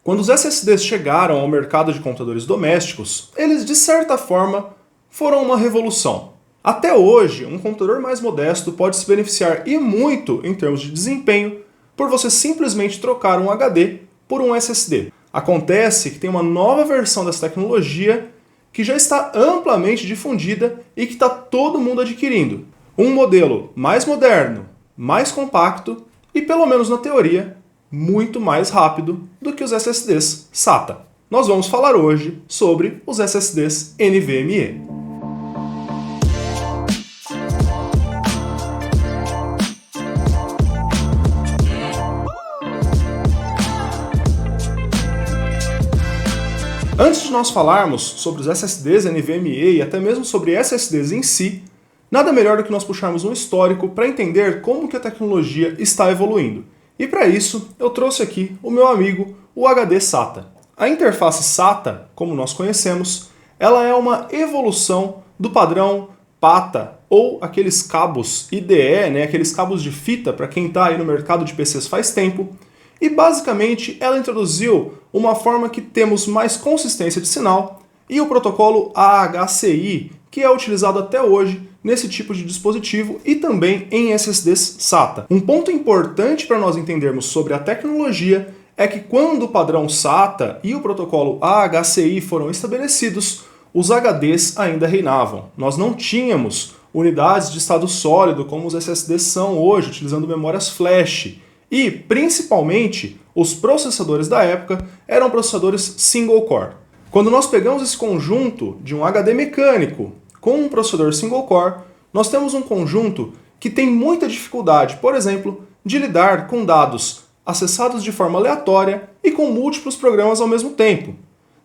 Quando os SSDs chegaram ao mercado de computadores domésticos, eles de certa forma foram uma revolução. Até hoje, um computador mais modesto pode se beneficiar e muito em termos de desempenho por você simplesmente trocar um HD por um SSD. Acontece que tem uma nova versão dessa tecnologia que já está amplamente difundida e que está todo mundo adquirindo. Um modelo mais moderno, mais compacto e, pelo menos na teoria, muito mais rápido do que os SSDs SATA. Nós vamos falar hoje sobre os SSDs NVMe. Antes de nós falarmos sobre os SSDs NVMe e até mesmo sobre SSDs em si, nada melhor do que nós puxarmos um histórico para entender como que a tecnologia está evoluindo. E para isso, eu trouxe aqui o meu amigo, o HD SATA. A interface SATA, como nós conhecemos, ela é uma evolução do padrão PATA, ou aqueles cabos IDE, aqueles cabos de fita para quem está aí no mercado de PCs faz tempo. E basicamente ela introduziu uma forma que temos mais consistência de sinal e o protocolo AHCI, que é utilizado até hoje nesse tipo de dispositivo e também em SSDs SATA. Um ponto importante para nós entendermos sobre a tecnologia é que quando o padrão SATA e o protocolo AHCI foram estabelecidos, os HDs ainda reinavam. Nós não tínhamos unidades de estado sólido como os SSDs são hoje, utilizando memórias flash. E, principalmente, os processadores da época eram processadores single core. Quando nós pegamos esse conjunto de um HD mecânico com um processador single core, nós temos um conjunto que tem muita dificuldade, por exemplo, de lidar com dados acessados de forma aleatória e com múltiplos programas ao mesmo tempo.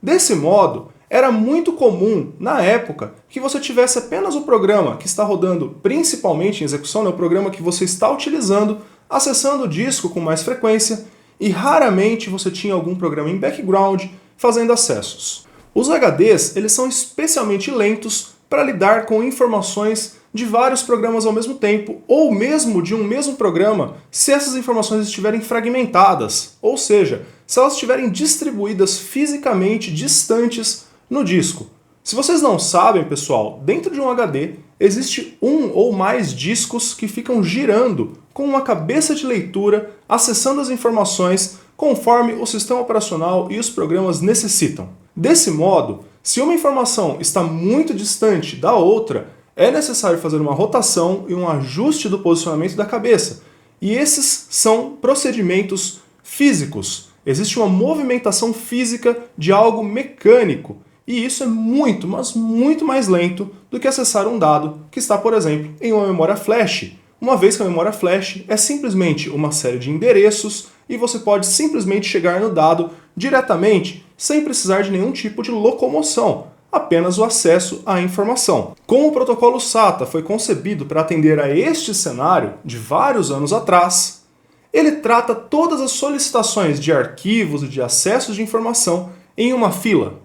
Desse modo, era muito comum, na época, que você tivesse apenas o programa que está rodando principalmente em execução, o programa que você está utilizando, acessando o disco com mais frequência, e raramente você tinha algum programa em background fazendo acessos. Os HDs eles são especialmente lentos para lidar com informações de vários programas ao mesmo tempo, ou mesmo de um mesmo programa, se essas informações estiverem fragmentadas, ou seja, se elas estiverem distribuídas fisicamente distantes no disco. Se vocês não sabem, pessoal, dentro de um HD existe um ou mais discos que ficam girando com uma cabeça de leitura, acessando as informações conforme o sistema operacional e os programas necessitam. Desse modo, se uma informação está muito distante da outra, é necessário fazer uma rotação e um ajuste do posicionamento da cabeça. E esses são procedimentos físicos. Existe uma movimentação física de algo mecânico. E isso é muito, mas muito mais lento do que acessar um dado que está, por exemplo, em uma memória flash. Uma vez que a memória flash é simplesmente uma série de endereços e você pode simplesmente chegar no dado diretamente, sem precisar de nenhum tipo de locomoção, apenas o acesso à informação. Como o protocolo SATA foi concebido para atender a este cenário de vários anos atrás, ele trata todas as solicitações de arquivos e de acessos de informação em uma fila.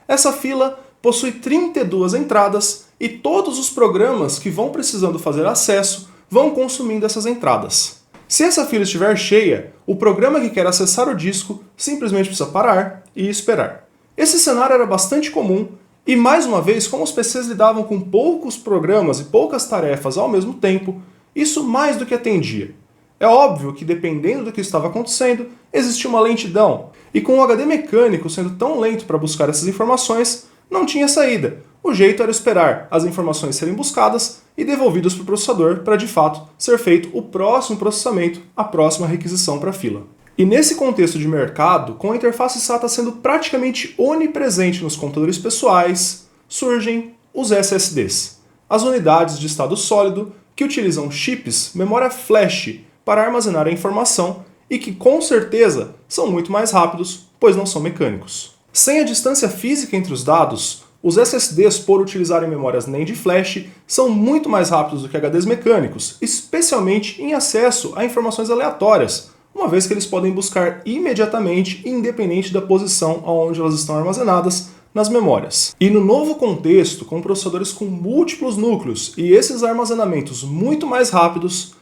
Essa fila possui 32 entradas e todos os programas que vão precisando fazer acesso vão consumindo essas entradas. Se essa fila estiver cheia, o programa que quer acessar o disco simplesmente precisa parar e esperar. Esse cenário era bastante comum e, mais uma vez, como os PCs lidavam com poucos programas e poucas tarefas ao mesmo tempo, isso mais do que atendia. É óbvio que, dependendo do que estava acontecendo, existia uma lentidão, e com o HD mecânico sendo tão lento para buscar essas informações, não tinha saída. O jeito era esperar as informações serem buscadas e devolvidas para o processador para, de fato, ser feito o próximo processamento, a próxima requisição para a fila. E nesse contexto de mercado, com a interface SATA sendo praticamente onipresente nos computadores pessoais, surgem os SSDs, as unidades de estado sólido que utilizam chips, memória flash, para armazenar a informação e que, com certeza, são muito mais rápidos, pois não são mecânicos. Sem a distância física entre os dados, os SSDs, por utilizarem memórias NAND flash, são muito mais rápidos do que HDs mecânicos, especialmente em acesso a informações aleatórias, uma vez que eles podem buscar imediatamente, independente da posição onde elas estão armazenadas nas memórias. E no novo contexto, com processadores com múltiplos núcleos e esses armazenamentos muito mais rápidos,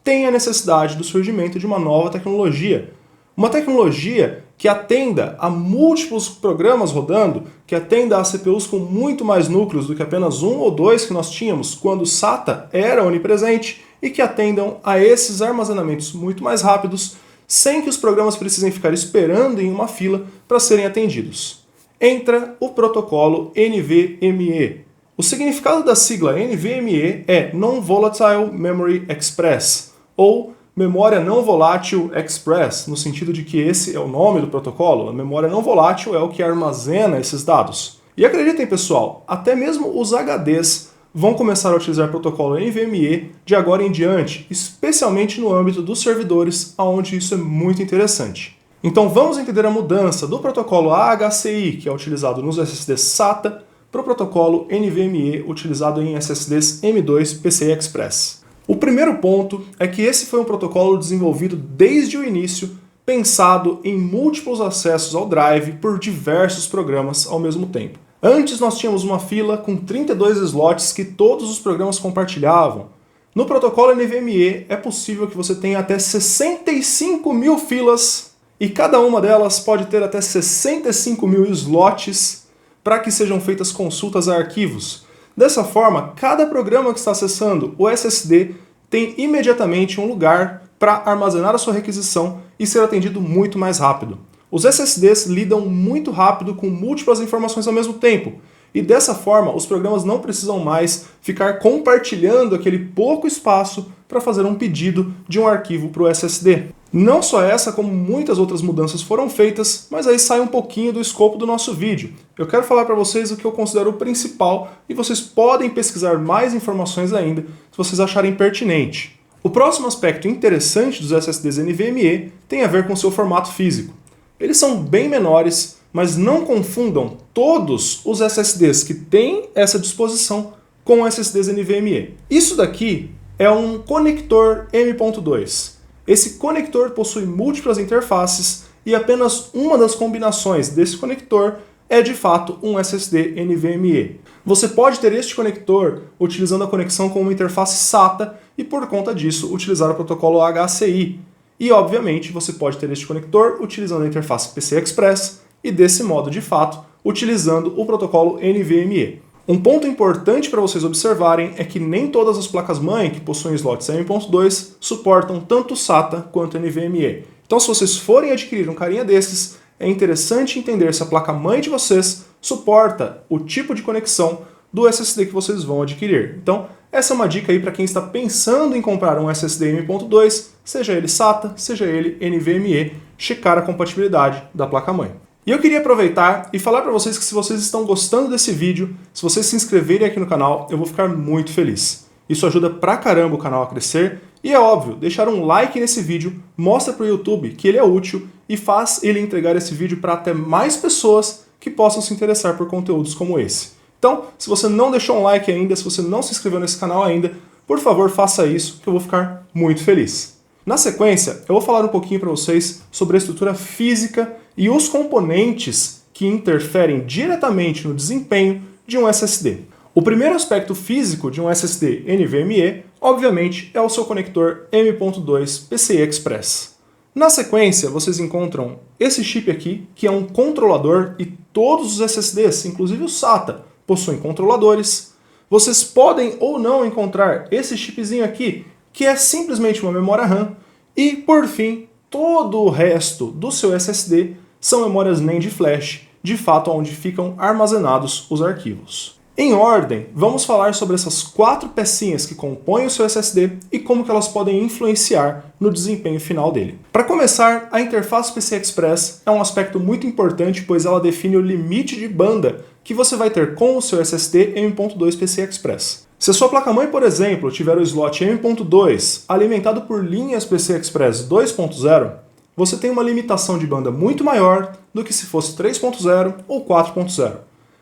tem a necessidade do surgimento de uma nova tecnologia. Uma tecnologia que atenda a múltiplos programas rodando, que atenda a CPUs com muito mais núcleos do que apenas um ou dois que nós tínhamos quando o SATA era onipresente, e que atendam a esses armazenamentos muito mais rápidos, sem que os programas precisem ficar esperando em uma fila para serem atendidos. Entra o protocolo NVMe. O significado da sigla NVMe é Non-Volatile Memory Express, ou Memória Não Volátil Express, no sentido de que esse é o nome do protocolo. A memória não volátil é o que armazena esses dados. E acreditem, pessoal, até mesmo os HDs vão começar a utilizar o protocolo NVMe de agora em diante, especialmente no âmbito dos servidores, onde isso é muito interessante. Então vamos entender a mudança do protocolo AHCI, que é utilizado nos SSDs SATA, para o protocolo NVMe utilizado em SSDs M2 PCI Express. O primeiro ponto é que esse foi um protocolo desenvolvido desde o início, pensado em múltiplos acessos ao drive por diversos programas ao mesmo tempo. Antes nós tínhamos uma fila com 32 slots que todos os programas compartilhavam. No protocolo NVMe é possível que você tenha até 65 mil filas e cada uma delas pode ter até 65 mil slots para que sejam feitas consultas a arquivos. Dessa forma, cada programa que está acessando o SSD tem imediatamente um lugar para armazenar a sua requisição e ser atendido muito mais rápido. Os SSDs lidam muito rápido com múltiplas informações ao mesmo tempo, e dessa forma os programas não precisam mais ficar compartilhando aquele pouco espaço para fazer um pedido de um arquivo para o SSD. Não só essa, como muitas outras mudanças foram feitas, mas aí sai um pouquinho do escopo do nosso vídeo. Eu quero falar para vocês o que eu considero o principal e vocês podem pesquisar mais informações ainda se vocês acharem pertinente. O próximo aspecto interessante dos SSDs NVMe tem a ver com seu formato físico. Eles são bem menores, mas não confundam todos os SSDs que têm essa disposição com SSDs NVMe. Isso daqui é um conector M.2. Esse conector possui múltiplas interfaces e apenas uma das combinações desse conector é de fato um SSD NVMe. Você pode ter este conector utilizando a conexão com uma interface SATA e por conta disso utilizar o protocolo HCI. E, obviamente, você pode ter este conector utilizando a interface PCI Express e, desse modo, de fato, utilizando o protocolo NVMe. Um ponto importante para vocês observarem é que nem todas as placas-mãe que possuem slots M.2 suportam tanto SATA quanto NVMe. Então, se vocês forem adquirir um carinha desses, é interessante entender se a placa-mãe de vocês suporta o tipo de conexão do SSD que vocês vão adquirir. Então, essa é uma dica aí para quem está pensando em comprar um SSD M.2, seja ele SATA, seja ele NVMe, checar a compatibilidade da placa-mãe. E eu queria aproveitar e falar para vocês que se vocês estão gostando desse vídeo, se vocês se inscreverem aqui no canal, eu vou ficar muito feliz. Isso ajuda pra caramba o canal a crescer e é óbvio, deixar um like nesse vídeo mostra para o YouTube que ele é útil e faz ele entregar esse vídeo para até mais pessoas que possam se interessar por conteúdos como esse. Então, se você não deixou um like ainda, se você não se inscreveu nesse canal ainda, por favor faça isso que eu vou ficar muito feliz. Na sequência, eu vou falar um pouquinho para vocês sobre a estrutura física e os componentes que interferem diretamente no desempenho de um SSD. O primeiro aspecto físico de um SSD NVMe, obviamente, é o seu conector M.2 PCI Express. Na sequência, vocês encontram esse chip aqui, que é um controlador, e todos os SSDs, inclusive o SATA, possuem controladores. Vocês podem ou não encontrar esse chipzinho aqui, que é simplesmente uma memória RAM. E, por fim, todo o resto do seu SSD são memórias NAND flash, de fato onde ficam armazenados os arquivos. Em ordem, vamos falar sobre essas 4 pecinhas que compõem o seu SSD e como que elas podem influenciar no desempenho final dele. Para começar, a interface PCI Express é um aspecto muito importante, pois ela define o limite de banda que você vai ter com o seu SSD M.2 PCI Express. Se a sua placa-mãe, por exemplo, tiver o slot M.2 alimentado por linhas PCI Express 2.0, você tem uma limitação de banda muito maior do que se fosse 3.0 ou 4.0.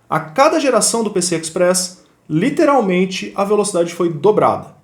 A cada geração do PCI Express, literalmente a velocidade foi dobrada.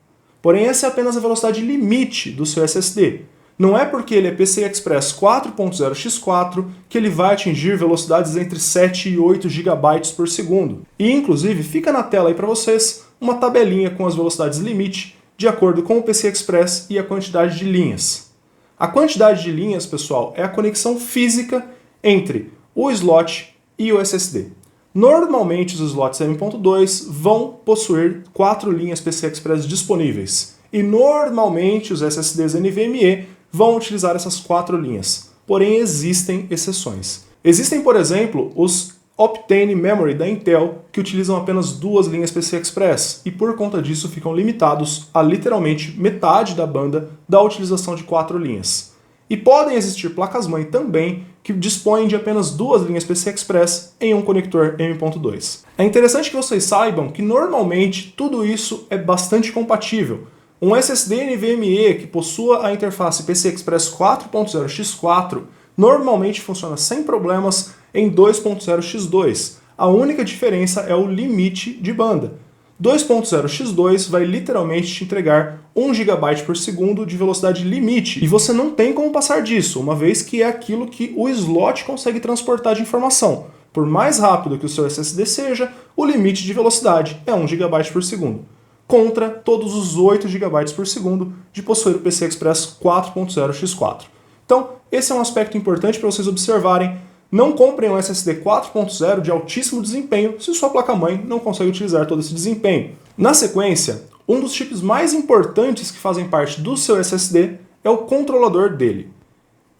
Porém, essa é apenas a velocidade limite do seu SSD. Não é porque ele é PCI Express 4.0x4 que ele vai atingir velocidades entre 7 e 8 GB por segundo. E, inclusive, fica na tela aí para vocês uma tabelinha com as velocidades limite de acordo com o PCI Express e a quantidade de linhas. A quantidade de linhas, pessoal, é a conexão física entre o slot e o SSD. Normalmente os slots M.2 vão possuir 4 linhas PCI Express disponíveis, e normalmente os SSDs NVMe vão utilizar essas 4 linhas, porém existem exceções. Existem, por exemplo, os Optane Memory da Intel, que utilizam apenas 2 linhas PCI Express, e por conta disso ficam limitados a literalmente metade da banda da utilização de 4 linhas. E podem existir placas-mãe também que dispõem de apenas 2 linhas PCI Express em um conector M.2. É interessante que vocês saibam que normalmente tudo isso é bastante compatível. Um SSD NVMe que possua a interface PCI Express 4.0x4 normalmente funciona sem problemas em 2.0x2. A única diferença é o limite de banda. 2.0x2 vai literalmente te entregar 1 GB por segundo de velocidade limite, e você não tem como passar disso, uma vez que é aquilo que o slot consegue transportar de informação. Por mais rápido que o seu SSD seja, o limite de velocidade é 1 GB por segundo, contra todos os 8 GB por segundo de possuir o PCI Express 4.0x4. Então, esse é um aspecto importante para vocês observarem. Não comprem um SSD 4.0 de altíssimo desempenho se sua placa-mãe não consegue utilizar todo esse desempenho. Na sequência, um dos chips mais importantes que fazem parte do seu SSD é o controlador dele.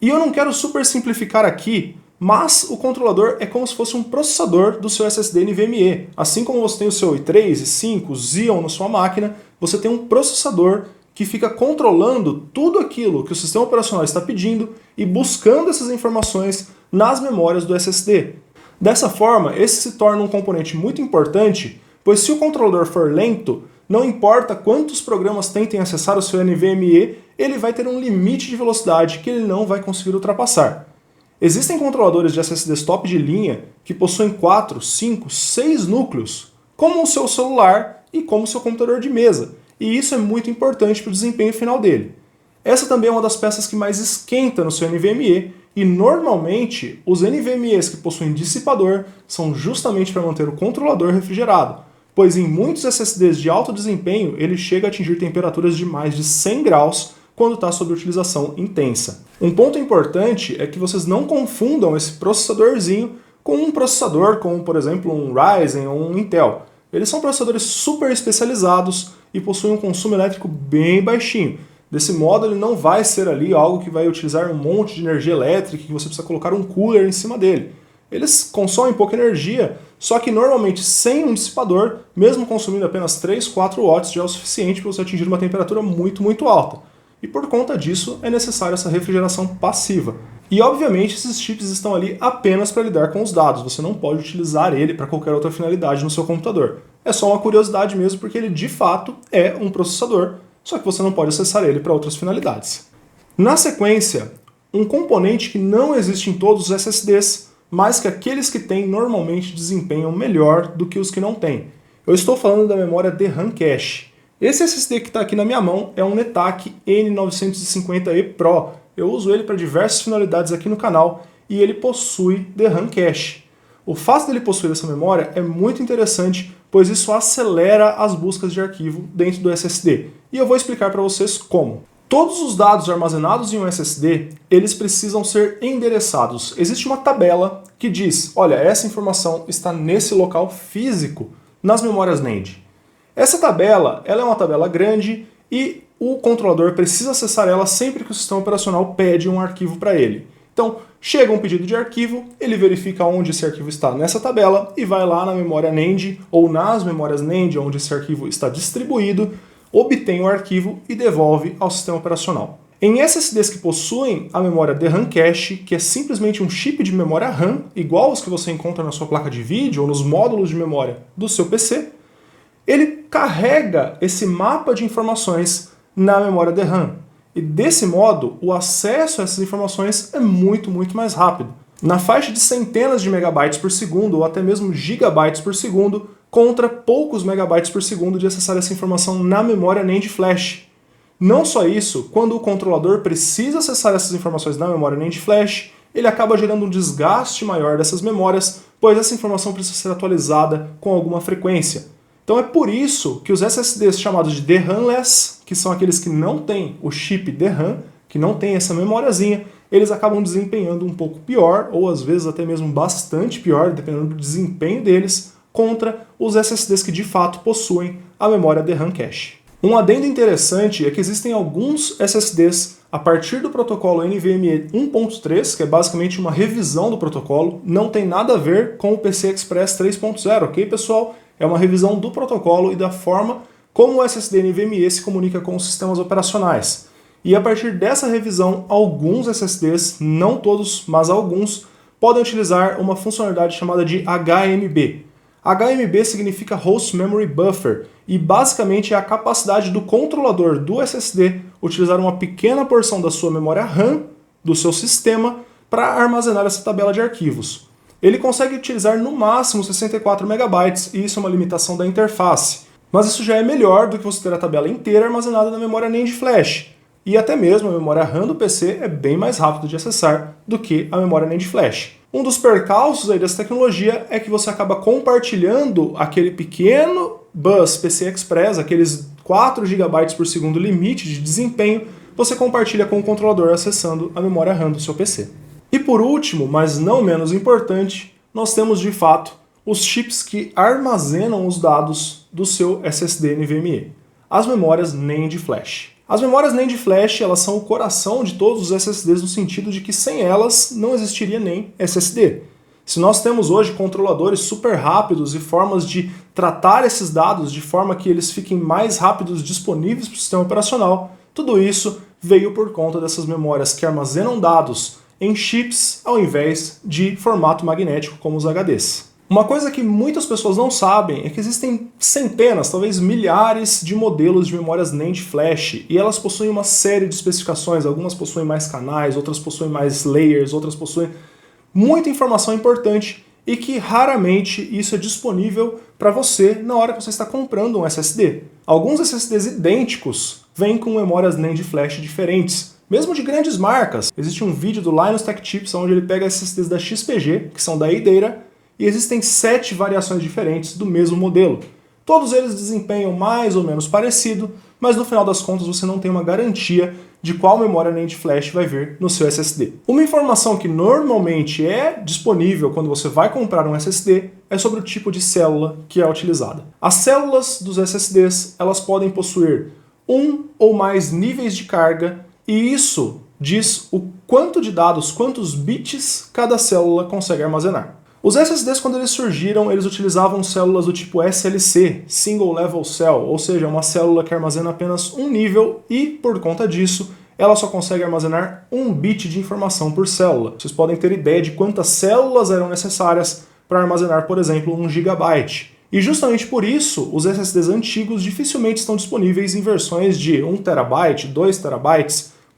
E eu não quero super simplificar aqui, mas o controlador é como se fosse um processador do seu SSD NVMe. Assim como você tem o seu i3, i5, Xeon na sua máquina, você tem um processador que fica controlando tudo aquilo que o sistema operacional está pedindo e buscando essas informações nas memórias do SSD. Dessa forma, esse se torna um componente muito importante, pois se o controlador for lento, não importa quantos programas tentem acessar o seu NVMe, ele vai ter um limite de velocidade que ele não vai conseguir ultrapassar. Existem controladores de SSDs top de linha que possuem 4, 5, 6 núcleos, como o seu celular e como o seu computador de mesa, e isso é muito importante para o desempenho final dele. Essa também é uma das peças que mais esquenta no seu NVMe, e normalmente os NVMe's que possuem dissipador são justamente para manter o controlador refrigerado, pois em muitos SSDs de alto desempenho ele chega a atingir temperaturas de mais de 100 graus quando está sob utilização intensa. Um ponto importante é que vocês não confundam esse processadorzinho com um processador como, por exemplo, um Ryzen ou um Intel. Eles são processadores super especializados e possuem um consumo elétrico bem baixinho. Desse modo, ele não vai ser ali algo que vai utilizar um monte de energia elétrica e que você precisa colocar um cooler em cima dele. Eles consomem pouca energia, só que normalmente sem um dissipador, mesmo consumindo apenas 3, 4 watts, já é o suficiente para você atingir uma temperatura muito alta. E por conta disso, é necessária essa refrigeração passiva. E obviamente esses chips estão ali apenas para lidar com os dados, você não pode utilizar ele para qualquer outra finalidade no seu computador. É só uma curiosidade mesmo, porque ele de fato é um processador, só que você não pode acessar ele para outras finalidades. Na sequência, um componente que não existe em todos os SSDs, mas que aqueles que têm normalmente desempenham melhor do que os que não têm. Eu estou falando da memória DRAM Cache. Esse SSD que está aqui na minha mão é um NetAC N950E Pro. Eu uso ele para diversas finalidades aqui no canal e ele possui DRAM Cache. O fato dele possuir essa memória é muito interessante, pois isso acelera as buscas de arquivo dentro do SSD. E eu vou explicar para vocês como. Todos os dados armazenados em um SSD, eles precisam ser endereçados. Existe uma tabela que diz, olha, essa informação está nesse local físico, nas memórias NAND. Essa tabela, ela é uma tabela grande e o controlador precisa acessar ela sempre que o sistema operacional pede um arquivo para ele. Então, chega um pedido de arquivo, ele verifica onde esse arquivo está nessa tabela e vai lá na memória NAND ou nas memórias NAND onde esse arquivo está distribuído, obtém o arquivo e devolve ao sistema operacional. Em SSDs que possuem a memória DRAM Cache, que é simplesmente um chip de memória RAM, igual os que você encontra na sua placa de vídeo ou nos módulos de memória do seu PC, ele carrega esse mapa de informações na memória DRAM. E desse modo, o acesso a essas informações é muito mais rápido. Na faixa de centenas de megabytes por segundo ou até mesmo gigabytes por segundo, contra poucos megabytes por segundo de acessar essa informação na memória NAND Flash. Não só isso, quando o controlador precisa acessar essas informações na memória NAND Flash, ele acaba gerando um desgaste maior dessas memórias, pois essa informação precisa ser atualizada com alguma frequência. Então é por isso que os SSDs chamados de DRAM-less, que são aqueles que não têm o chip DRAM, que não tem essa memóriazinha, eles acabam desempenhando um pouco pior, ou às vezes até mesmo bastante pior, dependendo do desempenho deles, contra os SSDs que de fato possuem a memória DRAM cache. Um adendo interessante é que existem alguns SSDs a partir do protocolo NVMe 1.3, que é basicamente uma revisão do protocolo, não tem nada a ver com o PCI Express 3.0, ok, pessoal? É uma revisão do protocolo e da forma como o SSD NVMe se comunica com os sistemas operacionais. E a partir dessa revisão, alguns SSDs, não todos, mas alguns, podem utilizar uma funcionalidade chamada de HMB. HMB significa Host Memory Buffer, e basicamente é a capacidade do controlador do SSD utilizar uma pequena porção da sua memória RAM do seu sistema para armazenar essa tabela de arquivos. Ele consegue utilizar no máximo 64 MB, e isso é uma limitação da interface. Mas isso já é melhor do que você ter a tabela inteira armazenada na memória NAND Flash. E até mesmo a memória RAM do PC é bem mais rápida de acessar do que a memória NAND Flash. Um dos percalços aí dessa tecnologia é que você acaba compartilhando aquele pequeno bus PCI Express, aqueles 4 GB por segundo limite de desempenho, você compartilha com o controlador acessando a memória RAM do seu PC. E por último, mas não menos importante, nós temos de fato os chips que armazenam os dados do seu SSD NVMe, as memórias NAND Flash. As memórias NAND Flash, elas são o coração de todos os SSDs no sentido de que sem elas não existiria nem SSD. Se nós temos hoje controladores super rápidos e formas de tratar esses dados de forma que eles fiquem mais rápidos disponíveis para o sistema operacional, tudo isso veio por conta dessas memórias que armazenam dados em chips ao invés de formato magnético como os HDs. Uma coisa que muitas pessoas não sabem é que existem centenas, talvez milhares de modelos de memórias NAND Flash e elas possuem uma série de especificações, algumas possuem mais canais, outras possuem mais layers, outras possuem muita informação importante e que raramente isso é disponível para você na hora que você está comprando um SSD. Alguns SSDs idênticos vêm com memórias NAND Flash diferentes, mesmo de grandes marcas. Existe um vídeo do Linus Tech Tips onde ele pega SSDs da XPG, que são da Ideira, e existem 7 variações diferentes do mesmo modelo. Todos eles desempenham mais ou menos parecido, mas no final das contas você não tem uma garantia de qual memória NAND Flash vai vir no seu SSD. Uma informação que normalmente é disponível quando você vai comprar um SSD é sobre o tipo de célula que é utilizada. As células dos SSDs, elas podem possuir um ou mais níveis de carga, e isso diz o quanto de dados, quantos bits cada célula consegue armazenar. Os SSDs, quando eles surgiram, eles utilizavam células do tipo SLC, Single Level Cell, ou seja, uma célula que armazena apenas um nível e, por conta disso, ela só consegue armazenar 1 bit de informação por célula. Vocês podem ter ideia de quantas células eram necessárias para armazenar, por exemplo, 1 GB. E justamente por isso, os SSDs antigos dificilmente estão disponíveis em versões de 1 TB, 2 TB.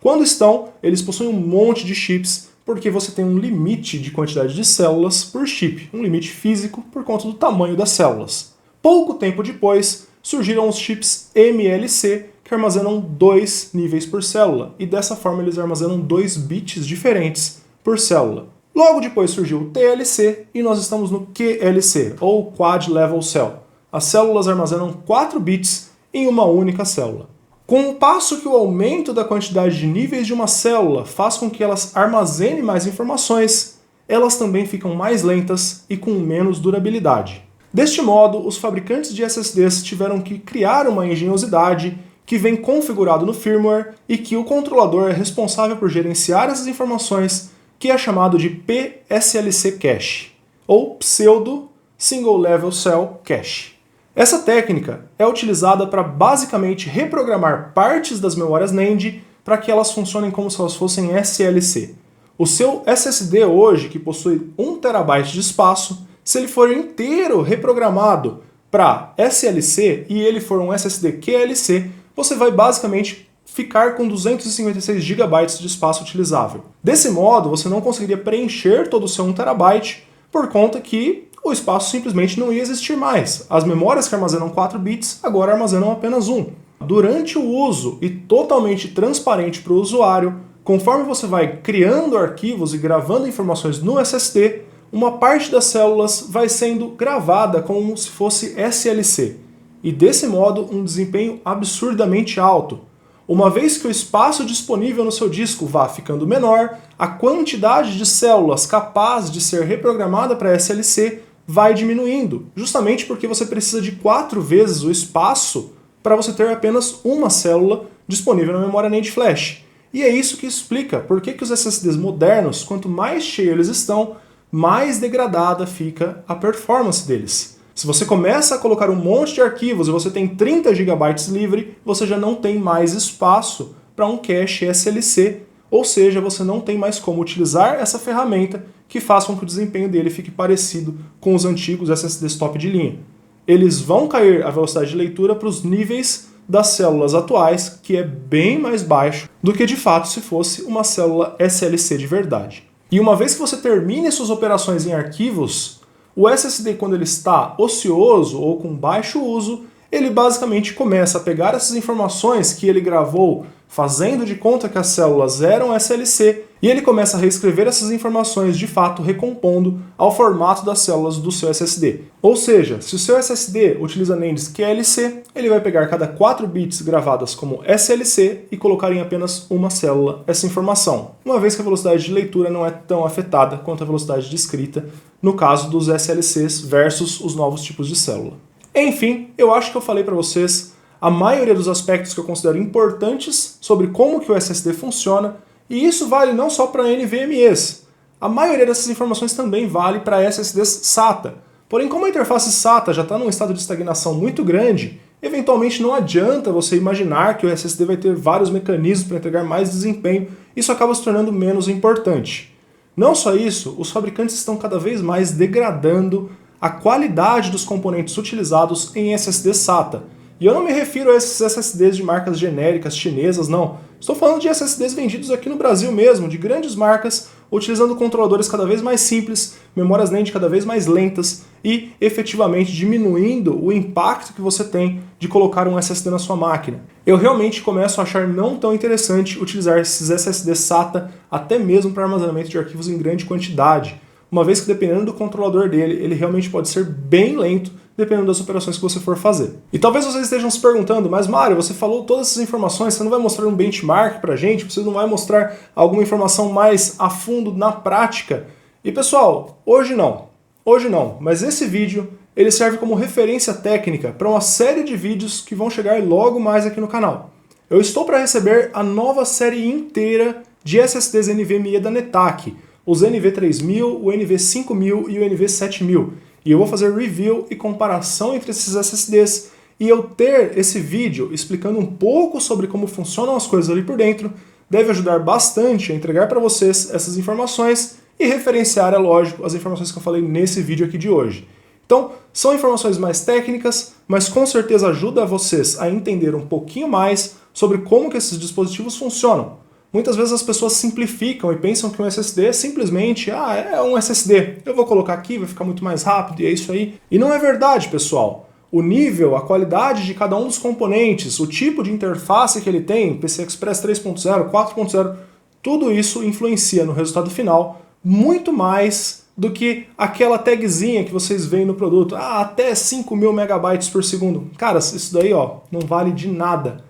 Quando estão, eles possuem um monte de chips, porque você tem um limite de quantidade de células por chip, um limite físico por conta do tamanho das células. Pouco tempo depois, surgiram os chips MLC, que armazenam 2 níveis por célula, e dessa forma eles armazenam 2 bits diferentes por célula. Logo depois surgiu o TLC, e nós estamos no QLC, ou Quad Level Cell. As células armazenam 4 bits em uma única célula. Com o passo que o aumento da quantidade de níveis de uma célula faz com que elas armazenem mais informações, elas também ficam mais lentas e com menos durabilidade. Deste modo, os fabricantes de SSDs tiveram que criar uma engenhosidade que vem configurado no firmware e que o controlador é responsável por gerenciar essas informações, que é chamado de PSLC Cache, ou Pseudo Single Level Cell Cache. Essa técnica é utilizada para basicamente reprogramar partes das memórias NAND para que elas funcionem como se elas fossem SLC. O seu SSD hoje, que possui 1 TB de espaço, se ele for inteiro reprogramado para SLC e ele for um SSD QLC, você vai basicamente ficar com 256 GB de espaço utilizável. Desse modo, você não conseguiria preencher todo o seu 1 TB por conta que o espaço simplesmente não ia existir mais. As memórias que armazenam 4 bits agora armazenam apenas 1. Durante o uso e totalmente transparente para o usuário, conforme você vai criando arquivos e gravando informações no SSD, uma parte das células vai sendo gravada como se fosse SLC. E desse modo, um desempenho absurdamente alto. Uma vez que o espaço disponível no seu disco vá ficando menor, a quantidade de células capaz de ser reprogramada para SLC vai diminuindo, justamente porque você precisa de 4 vezes o espaço para você ter apenas uma célula disponível na memória NAND flash. E é isso que explica por que os SSDs modernos, quanto mais cheios eles estão, mais degradada fica a performance deles. Se você começa a colocar um monte de arquivos e você tem 30 GB livre, você já não tem mais espaço para um cache SLC, ou seja, você não tem mais como utilizar essa ferramenta que faz com que o desempenho dele fique parecido com os antigos SSDs top de linha. Eles vão cair a velocidade de leitura para os níveis das células atuais, que é bem mais baixo do que de fato se fosse uma célula SLC de verdade. E uma vez que você termine suas operações em arquivos, o SSD, quando ele está ocioso ou com baixo uso, ele basicamente começa a pegar essas informações que ele gravou fazendo de conta que as células eram SLC, e ele começa a reescrever essas informações de fato recompondo ao formato das células do seu SSD. Ou seja, se o seu SSD utiliza NANDs QLC, ele vai pegar cada 4 bits gravadas como SLC e colocar em apenas uma célula essa informação, uma vez que a velocidade de leitura não é tão afetada quanto a velocidade de escrita no caso dos SLCs versus os novos tipos de célula. Enfim, eu acho que eu falei para vocês a maioria dos aspectos que eu considero importantes sobre como que o SSD funciona, e isso vale não só para NVMEs. A maioria dessas informações também vale para SSDs SATA. Porém, como a interface SATA já está num estado de estagnação muito grande, eventualmente não adianta você imaginar que o SSD vai ter vários mecanismos para entregar mais desempenho, isso acaba se tornando menos importante. Não só isso, os fabricantes estão cada vez mais degradando a qualidade dos componentes utilizados em SSD SATA. E eu não me refiro a esses SSDs de marcas genéricas chinesas, não. Estou falando de SSDs vendidos aqui no Brasil mesmo, de grandes marcas, utilizando controladores cada vez mais simples, memórias NAND cada vez mais lentas e efetivamente diminuindo o impacto que você tem de colocar um SSD na sua máquina. Eu realmente começo a achar não tão interessante utilizar esses SSDs SATA até mesmo para armazenamento de arquivos em grande quantidade, uma vez que dependendo do controlador dele, ele realmente pode ser bem lento, dependendo das operações que você for fazer. E talvez vocês estejam se perguntando, mas Mário, você falou todas essas informações, você não vai mostrar um benchmark pra gente? Você não vai mostrar alguma informação mais a fundo na prática? E pessoal, hoje não, mas esse vídeo ele serve como referência técnica para uma série de vídeos que vão chegar logo mais aqui no canal. Eu estou para receber a nova série inteira de SSDs NVMe da Netak, os NV3000, o NV5000 e o NV7000. E eu vou fazer review e comparação entre esses SSDs, e eu ter esse vídeo explicando um pouco sobre como funcionam as coisas ali por dentro deve ajudar bastante a entregar para vocês essas informações e referenciar, é lógico, as informações que eu falei nesse vídeo aqui de hoje. Então, são informações mais técnicas, mas com certeza ajuda vocês a entender um pouquinho mais sobre como que esses dispositivos funcionam. Muitas vezes as pessoas simplificam e pensam que um SSD é simplesmente, é um SSD, eu vou colocar aqui, vai ficar muito mais rápido e é isso aí. E não é verdade, pessoal. O nível, a qualidade de cada um dos componentes, o tipo de interface que ele tem, PCI Express 3.0, 4.0, tudo isso influencia no resultado final muito mais do que aquela tagzinha que vocês veem no produto. Até 5.000 megabytes por segundo. Cara, isso daí não vale de nada.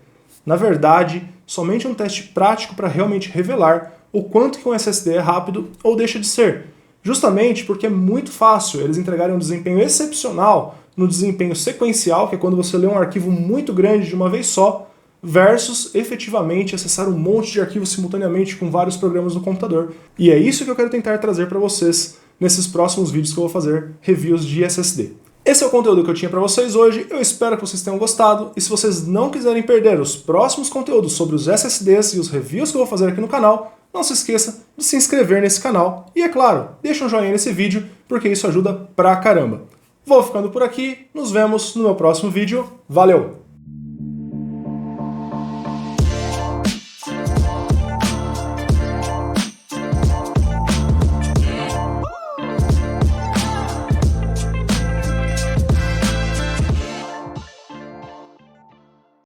Na verdade, somente um teste prático para realmente revelar o quanto que um SSD é rápido ou deixa de ser. Justamente porque é muito fácil eles entregarem um desempenho excepcional no desempenho sequencial, que é quando você lê um arquivo muito grande de uma vez só, versus efetivamente acessar um monte de arquivos simultaneamente com vários programas no computador. E é isso que eu quero tentar trazer para vocês nesses próximos vídeos que eu vou fazer reviews de SSD. Esse é o conteúdo que eu tinha para vocês hoje, eu espero que vocês tenham gostado, e se vocês não quiserem perder os próximos conteúdos sobre os SSDs e os reviews que eu vou fazer aqui no canal, não se esqueça de se inscrever nesse canal, e é claro, deixa um joinha nesse vídeo, porque isso ajuda pra caramba. Vou ficando por aqui, nos vemos no meu próximo vídeo, valeu!